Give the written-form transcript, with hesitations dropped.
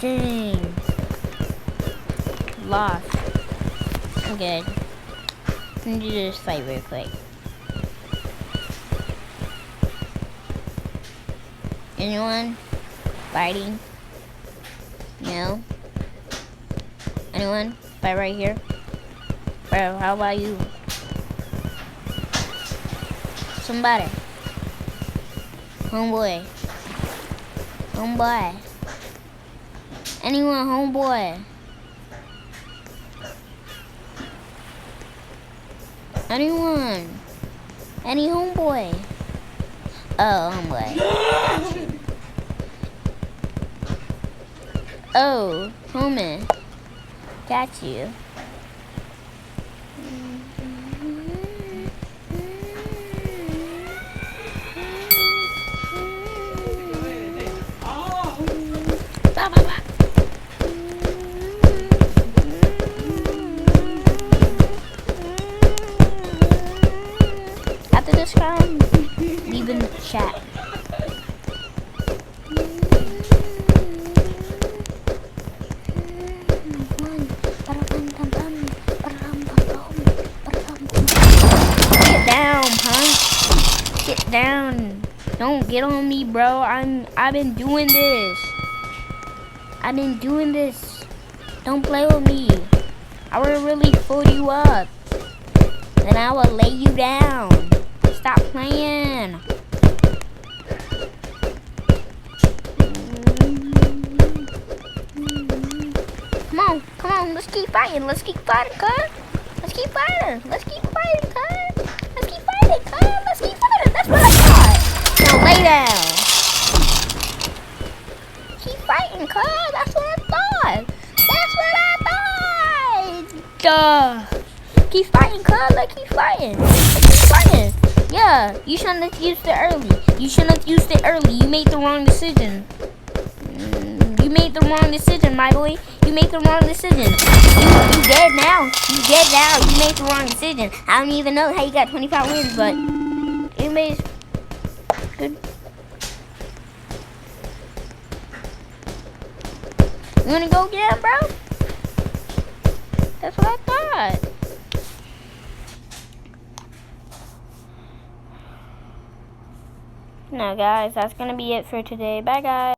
Dang. Lost. I'm good. Let me do this fight real quick. Anyone fighting? No? Anyone? Fight right here? Bro, how about you? Somebody. Homeboy. Homeboy. Anyone, homeboy. Anyone. Any homeboy. Oh, homeboy. Oh, homie. Got you. Blah, blah, blah. After this round, leave in the chat. Get down, punk. Get down. Don't get on me, bro. I've been doing this. I've been doing this. Don't play with me. I would really pull you up. Then I will lay you down. Stop playing. Come on, let's keep fighting. Let's keep fighting, cuz. Let's keep fighting. Let's keep fighting, cuz. Let's keep fighting, cuz. Let's keep fighting. That's what I thought. Now lay down. Keep fighting, cuz. That's what I thought. That's what I thought. Duh. Keep fighting, cuz. Let's keep fighting. Let's keep fighting. Yeah, you shouldn't have used it early. You shouldn't have used it early. You made the wrong decision. You made the wrong decision, my boy. You made the wrong decision. You dead now. You dead now. You made the wrong decision. I don't even know how you got 25 wins, but anyways, good. You wanna go again, bro? That's what I thought. Now, guys, that's gonna be it for today. Bye, guys.